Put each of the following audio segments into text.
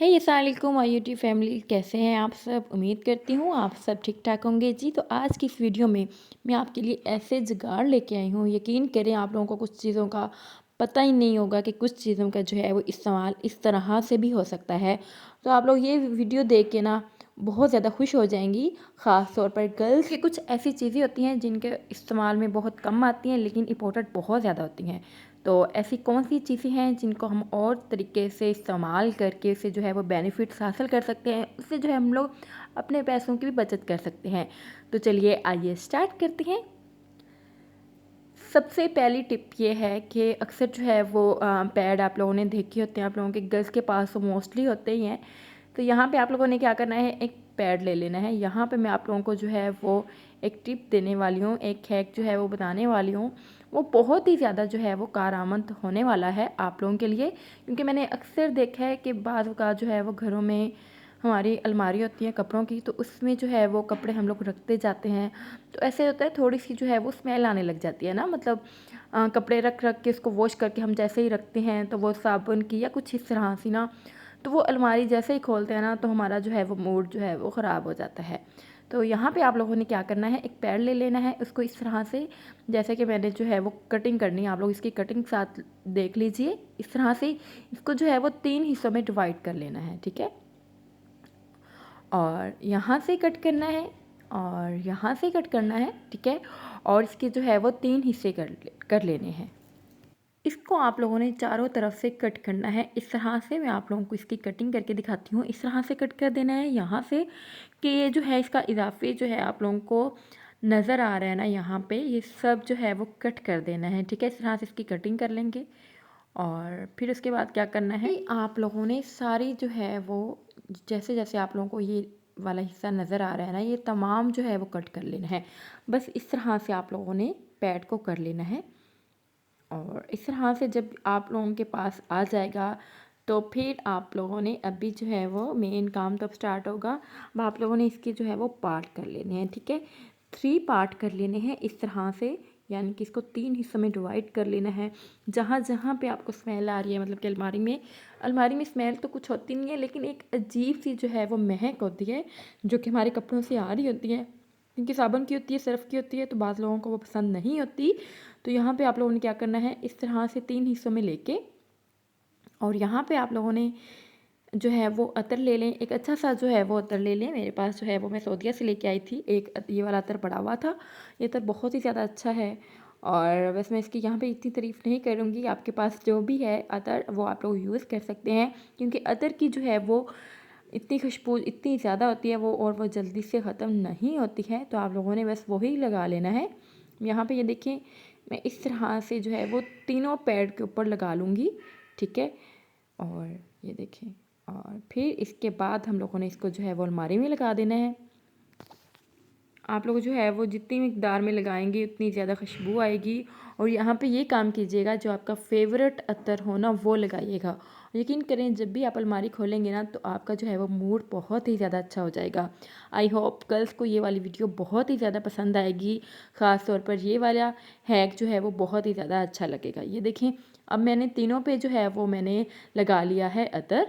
हे अस्सलामुअलैकुम my YouTube family, कैसे हैं आप सब। उम्मीद करती हूँ आप सब ठीक ठाक होंगे जी। तो आज की इस वीडियो में मैं आपके लिए ऐसे जुगाड़ लेके आई हूँ, यकीन करें आप लोगों को कुछ चीज़ों का पता ही नहीं होगा कि कुछ चीज़ों का जो है वो इस्तेमाल इस तरह से भी हो सकता है। तो आप लोग ये वीडियो देख के ना बहुत ज़्यादा खुश हो जाएंगी। ख़ास तौर पर गर्ल्स की कुछ ऐसी चीज़ें होती हैं जिनके इस्तेमाल में बहुत कम आती हैं लेकिन इम्पोर्टेंट बहुत ज़्यादा होती हैं। तो ऐसी कौन सी चीज़ें हैं जिनको हम और तरीके से इस्तेमाल करके उससे जो है वो बेनिफिट्स हासिल कर सकते हैं, उससे जो है हम लोग अपने पैसों की भी बचत कर सकते हैं। तो चलिए आइए स्टार्ट करते हैं। सबसे पहली टिप ये है कि अक्सर जो है वो पैड आप लोगों ने देखे होते हैं, आप लोगों के गर्ल्स के पास तो मोस्टली होते ही हैं। तो यहाँ पे आप लोगों ने क्या करना है, एक पैड ले लेना है। यहाँ पे मैं आप लोगों को जो है वो एक टिप देने वाली हूँ, एक हैक जो है वो बताने वाली हूँ। वो बहुत ही ज़्यादा जो है वो कारआमद होने वाला है आप लोगों के लिए, क्योंकि मैंने अक्सर देखा है कि बाद का जो है वो घरों में हमारी अलमारी होती है कपड़ों की, तो उसमें जो है वो कपड़े हम लोग रखते जाते हैं। तो ऐसे होता है थोड़ी सी जो है वो स्मेल आने लग जाती है ना, मतलब कपड़े रख रख के उसको वॉश करके हम जैसे ही रखते हैं तो वो साबुन की या कुछ इस तरह से ना, तो वो अलमारी जैसे ही खोलते हैं ना तो हमारा जो है वो मूड जो है वो ख़राब हो जाता है। तो यहाँ पे आप लोगों ने क्या करना है, एक पैड ले लेना है, उसको इस तरह से जैसे कि मैंने जो है वो कटिंग करनी है, आप लोग इसकी कटिंग साथ देख लीजिए। इस तरह से इसको जो है वो 3 हिस्सों में डिवाइड कर लेना है, ठीक है। और यहाँ से कट करना है और यहाँ से कट करना है, ठीक है। और इसके जो है वो 3 हिस्से कर लेने हैं। इसको आप लोगों ने चारों तरफ से कट करना है। इस तरह से मैं आप लोगों को इसकी कटिंग करके दिखाती हूँ। इस तरह से कट कर देना है यहाँ से, कि ये जो है इसका इजाफे जो है आप लोगों को नज़र आ रहा है ना, यहाँ पे ये सब जो है वो कट कर देना है, ठीक है। इस तरह से इसकी कटिंग कर लेंगे। और फिर उसके बाद क्या करना है, आप लोगों ने सारी जो है वो जैसे जैसे आप लोगों को ये वाला हिस्सा नज़र आ रहा है ना, ये तमाम जो है वो कट कर लेना है। बस इस तरह से आप लोगों ने पैड को कर लेना है। और इस तरह से जब आप लोगों के पास आ जाएगा तो फिर आप लोगों ने अभी जो है वो मेन काम तब स्टार्ट होगा। अब आप लोगों ने इसके जो है वो पार्ट कर लेने हैं, ठीक है। 3 पार्ट कर लेने हैं इस तरह से, यानी कि इसको 3 हिस्सों में डिवाइड कर लेना है। जहाँ जहाँ पे आपको स्मेल आ रही है, मतलब कि अलमारी में स्मेल तो कुछ होती नहीं है, लेकिन एक अजीब सी जो है वो महक होती है जो कि हमारे कपड़ों से आ रही होती है, क्योंकि साबुन की होती है, सर्फ़ की होती है, तो बाद लोगों को वो पसंद नहीं होती। तो यहाँ पे आप लोगों ने क्या करना है, इस तरह से 3 हिस्सों में लेके, और यहाँ पे आप लोगों ने जो है वो अतर ले लें। एक अच्छा सा जो है वो अतर ले लें। मेरे पास जो है वो मैं सऊदीया से लेके आई थी, एक ये वाला अतर पड़ा हुआ था। ये अतर बहुत ही ज़्यादा अच्छा है। और बस मैं इसकी यहाँ पे इतनी तारीफ़ नहीं करूँगी। आपके पास जो भी है अतर वो आप लोग यूज़ कर सकते हैं, क्योंकि अतर की जो है वो इतनी खुशबू इतनी ज़्यादा होती है वो, और वो जल्दी से ख़त्म नहीं होती है। तो आप लोगों ने बस वही लगा लेना है। यहाँ पे ये देखिए, मैं इस तरह से जो है वो तीनों पैड के ऊपर लगा लूँगी, ठीक है। और ये देखें, और फिर इसके बाद हम लोगों ने इसको जो है वो अलमारी में लगा देना है। आप लोग जो है वो जितनी मिकदार में लगाएंगे उतनी ज़्यादा खुशबू आएगी। और यहाँ पे ये काम कीजिएगा, जो आपका फेवरेट अतर हो ना वो लगाइएगा। यकीन करें जब भी आप अलमारी खोलेंगे ना तो आपका जो है वो मूड बहुत ही ज़्यादा अच्छा हो जाएगा। आई होप गर्ल्स को ये वाली वीडियो बहुत ही ज़्यादा पसंद आएगी। ख़ास तौर पर ये वाला हैक जो है वो बहुत ही ज़्यादा अच्छा लगेगा। ये देखें, अब मैंने तीनों पे जो है वो मैंने लगा लिया है अतर।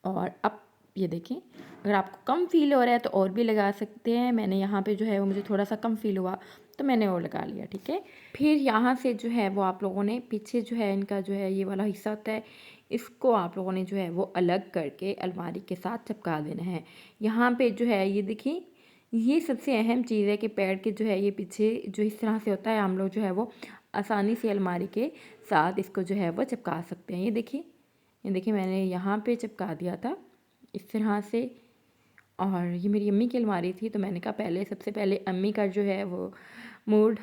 और अब ये देखें, अगर आपको कम फ़ील हो रहा है तो और भी लगा सकते हैं। मैंने यहाँ पे जो है वो मुझे थोड़ा सा कम फ़ील हुआ तो मैंने और लगा लिया, ठीक है। फिर यहाँ से जो है वो आप लोगों ने पीछे जो है इनका जो है ये वाला हिस्सा होता है, इसको आप लोगों ने जो है वो अलग करके अलमारी के साथ चिपका देना है। यहाँ पे जो है ये देखिए, ये सबसे अहम चीज़ है कि पैर के जो है ये पीछे जो इस तरह से होता है, हम लोग जो है वो आसानी से अलमारी के साथ इसको जो है वो चिपका सकते हैं। ये देखिए मैंने यहाँ पे चिपका दिया था इस तरह से। और ये मेरी अम्मी की अलमारी थी, तो मैंने कहा पहले सबसे पहले अम्मी का जो है वो मूड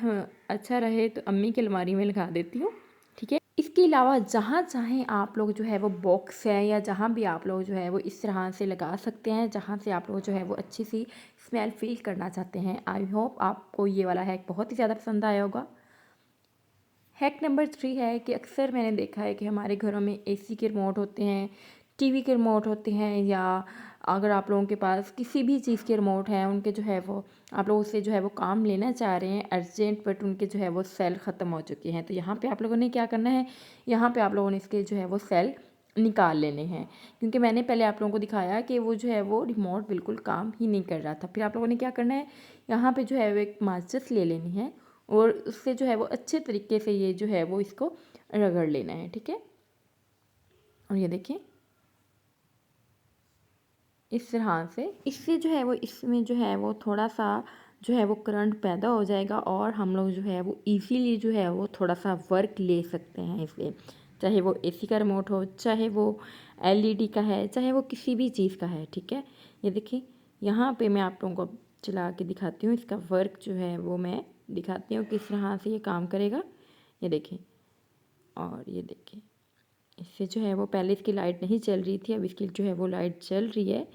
अच्छा रहे तो अम्मी की अलमारी में लगा देती हूँ, ठीक है। इसके अलावा जहाँ चाहें आप लोग जो है वो बॉक्स है या जहाँ भी आप लोग जो है वो इस तरह से लगा सकते हैं, जहाँ से आप लोग जो है वो अच्छी सी स्मेल फील करना चाहते हैं। आई होप आपको ये वाला हैक बहुत ही ज़्यादा पसंद आया होगा। हैक नंबर 3 है कि अक्सर मैंने देखा है कि हमारे घरों में एसी के रिमोट होते हैं, टीवी के रिमोट होते हैं, या अगर आप लोगों के पास किसी भी चीज़ के रिमोट हैं, उनके जो है वो आप लोग उससे जो है वो काम लेना चाह रहे हैं अर्जेंट, बट उनके जो है वो सेल ख़त्म हो चुके हैं। तो यहाँ पे आप लोगों ने क्या करना है, यहाँ पे आप लोगों ने इसके जो है वो सेल निकाल लेने हैं। क्योंकि मैंने पहले आप लोगों को दिखाया कि वो जो है वो रिमोट बिल्कुल काम ही नहीं कर रहा था। फिर आप लोगों ने क्या करना है, यहाँ पे जो है वो एक माचिस ले लेनी है और उससे जो है वो अच्छे तरीके से ये जो है वो इसको रगड़ लेना है, ठीक है। और ये देखिए इस तरह से, इससे जो है वो इसमें जो है वो थोड़ा सा जो है वो करंट पैदा हो जाएगा और हम लोग जो है वो इजीली जो है वो थोड़ा सा वर्क ले सकते हैं इससे। चाहे वो एसी का रिमोट हो, चाहे वो एलईडी का है, चाहे वो किसी भी चीज़ का है, ठीक है। ये देखिए यहाँ पे मैं आप लोगों को चला के दिखाती हूँ, इसका वर्क जो है वो मैं दिखाती हूँ किस तरह से ये काम करेगा। ये देखिए, और ये देखिए इससे जो है वो पहले इसकी लाइट नहीं चल रही थी, अब इसकी जो है वो लाइट चल रही है।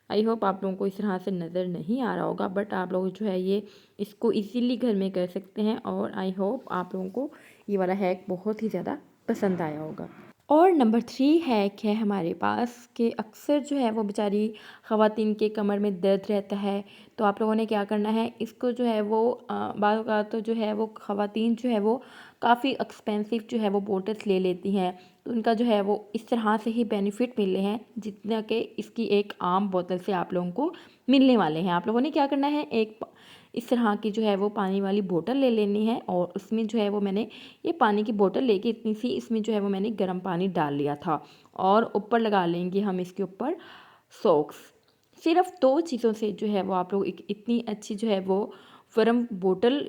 आई होप आप लोगों को इस तरह से नज़र नहीं आ रहा होगा, बट आप लोग जो है ये इसको इजीली घर में कर सकते हैं और आई होप आप लोगों को ये वाला हैक बहुत ही ज़्यादा पसंद आया होगा। और नंबर 3 हैक है हमारे पास कि अक्सर जो है वो बेचारी ख़वातीन के कमर में दर्द रहता है, तो आप लोगों ने क्या करना है, इसको जो है वो बाज़ औक़ात तो जो है वो ख़वातीन जो है वो काफ़ी एक्सपेंसिव जो है वो बोटल्स ले लेती हैं, तो उनका जो है वो इस तरह से ही बेनिफिट मिले हैं जितना कि इसकी एक आम बोतल से आप लोगों को मिलने वाले हैं। आप लोगों ने क्या करना है, एक इस तरह की जो है वो पानी वाली बोतल ले लेनी है और उसमें जो है वो मैंने ये पानी की बोतल लेके इतनी सी, इसमें जो है वो मैंने गर्म पानी डाल लिया था और ऊपर लगा लेंगे हम इसके ऊपर सॉक्स। सिर्फ 2 चीज़ों से जो है वो आप लोग एक इतनी अच्छी जो है वो गर्म बोतल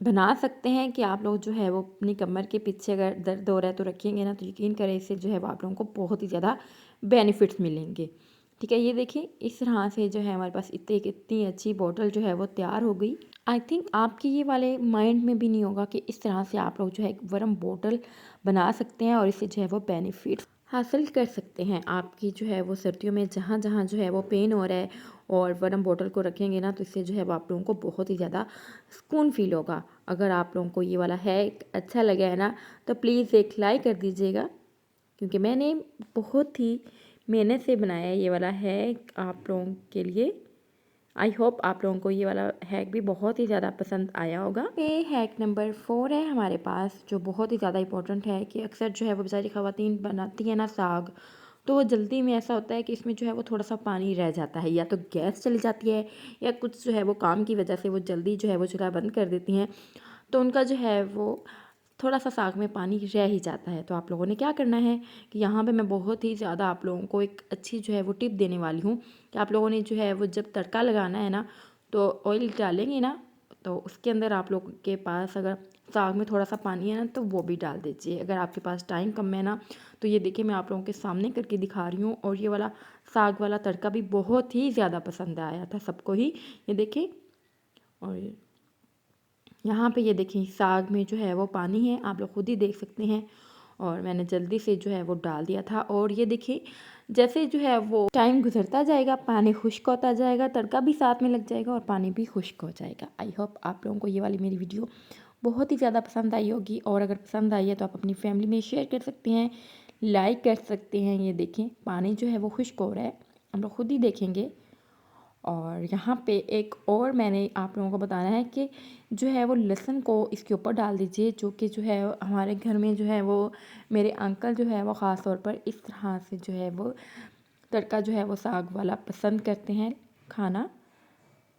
बना सकते हैं कि आप लोग जो है वो अपनी कमर के पीछे अगर दर्द हो रहा है तो रखेंगे ना, तो यकीन करें इससे जो है वो आप लोगों को बहुत ही ज़्यादा बेनिफिट्स मिलेंगे, ठीक है। ये देखिए इस तरह से जो है हमारे पास इतनी अच्छी बोतल जो है वो तैयार हो गई। आई थिंक आपके ये वाले माइंड में भी नहीं होगा कि इस तरह से आप लोग जो है एक वर्म बोतल बना सकते हैं और इससे जो है वो बेनिफिट्स हासिल कर सकते हैं। आपकी जो है वो सर्दियों में जहाँ जहाँ जो है वो पेन हो रहा है और वर्म बोतल को रखेंगे ना, तो इससे जो है वो आप लोगों को बहुत ही ज़्यादा सुकून फील होगा। अगर आप लोगों को ये वाला हैक अच्छा लगा है ना, तो प्लीज़ एक लाइक कर दीजिएगा, क्योंकि मैंने बहुत ही मेहनत से बनाया है ये वाला हैक आप लोगों के लिए। आई होप आप लोगों को ये वाला हैक भी बहुत ही ज़्यादा पसंद आया होगा। ये हैक नंबर 4 है हमारे पास, जो बहुत ही ज़्यादा इंपॉर्टेंट है कि अक्सर जो है वो बेचारी ख़वातीन बनाती है ना साग, तो वो जल्दी में ऐसा होता है कि इसमें जो है वो थोड़ा सा पानी रह जाता है, या तो गैस चली जाती है या कुछ जो है वो काम की वजह से वो जल्दी जो है वो चूल्हा बंद कर देती हैं, तो उनका जो है वो थोड़ा सा साग में पानी रह ही जाता है। तो आप लोगों ने क्या करना है कि यहाँ पे मैं बहुत ही ज़्यादा आप लोगों को एक अच्छी जो है वो टिप देने वाली हूँ कि आप लोगों ने जो है वो जब तड़का लगाना है ना, तो ऑयल डालेंगे ना, तो उसके अंदर आप लोगों के पास अगर साग में थोड़ा सा पानी है ना, तो वो भी डाल दीजिए। अगर आपके पास टाइम कम है ना, तो ये देखिए मैं आप लोगों के सामने करके दिखा रही हूँ, और ये वाला साग वाला तड़का भी बहुत ही ज़्यादा पसंद आया था सबको ही। ये देखिए, और यहाँ पे ये देखिए साग में जो है वो पानी है, आप लोग खुद ही देख सकते हैं, और मैंने जल्दी से जो है वो डाल दिया था। और ये देखिए जैसे जो है वो टाइम गुजरता जाएगा, पानी खुश्क होता जाएगा, तड़का भी साथ में लग जाएगा और पानी भी खुश्क हो जाएगा। आई होप आप लोगों को ये वाली मेरी वीडियो बहुत ही ज़्यादा पसंद आई होगी, और अगर पसंद आई है तो आप अपनी फैमिली में शेयर कर सकते हैं, लाइक कर सकते हैं। ये देखें पानी जो है वो खुश्क हो रहा है, हम लोग खुद ही देखेंगे। और यहाँ पे एक और मैंने आप लोगों को बताना है कि जो है वो लहसुन को इसके ऊपर डाल दीजिए, जो कि जो है हमारे घर में जो है वो मेरे अंकल जो है वो ख़ास तौर पर इस तरह से जो है वो तड़का जो है वो साग वाला पसंद करते हैं खाना।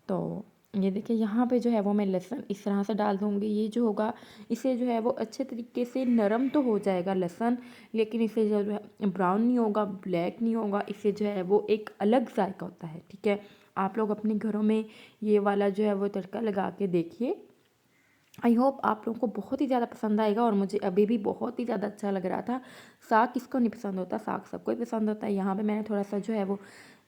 तो ये देखिए यहाँ पे जो है वो मैं लहसुन इस तरह से डाल दूँगी। ये जो होगा इसे जो है वो अच्छे तरीके से नरम तो हो जाएगा लहसुन, लेकिन इसे जो है ब्राउन नहीं होगा, ब्लैक नहीं होगा, इससे जो है वो एक अलग जायका होता है, ठीक है। आप लोग अपने घरों में ये वाला जो है वो तड़का लगा के देखिए। आई होप आप लोगों को बहुत ही ज़्यादा पसंद आएगा, और मुझे अभी भी बहुत ही ज़्यादा अच्छा लग रहा था। साग किसको नहीं पसंद होता, साग सबको ही पसंद होता है। यहाँ पे मैंने थोड़ा सा जो है वो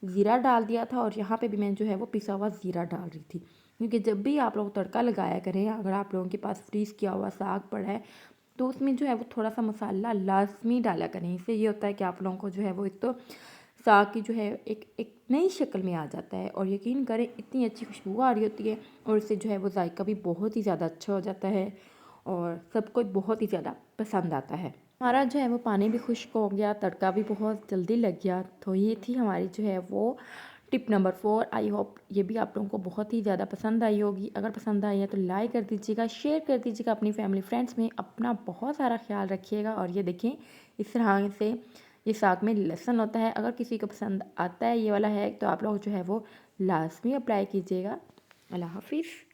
ज़ीरा डाल दिया था, और यहाँ पे भी मैं जो है वो पिसा हुआ ज़ीरा डाल रही थी, क्योंकि जब भी आप लोग तड़का लगाया करें, अगर आप लोगों के पास फ्रीज़ किया हुआ साग पड़ा है, तो उसमें जो है वो थोड़ा सा मसाला लाजमी डाला करें। इससे ये होता है कि आप लोगों को जो है वो एक तो साग की जो है एक नई शक्ल में आ जाता है, और यकीन करें इतनी अच्छी खुशबू आ रही होती है, और इससे जो है वो जायका भी बहुत ही ज़्यादा अच्छा हो जाता है, और सबको बहुत ही ज़्यादा पसंद आता है। हमारा जो है वो पानी भी खुश्क हो गया, तड़का भी बहुत जल्दी लग गया। तो ये थी हमारी जो है वो टिप नंबर 4। आई होप ये भी आप लोगों को बहुत ही ज़्यादा पसंद आई होगी। अगर पसंद आई है तो लाइक कर दीजिएगा, शेयर कर दीजिएगा अपनी फैमिली फ्रेंड्स में। अपना बहुत सारा ख्याल रखिएगा। और ये देखें इस तरह से ये साग में लहसुन होता है। अगर किसी को पसंद आता है ये वाला है तो आप लोग जो है वो लाजमी अप्लाई कीजिएगा। अल्लाह हाफिज़।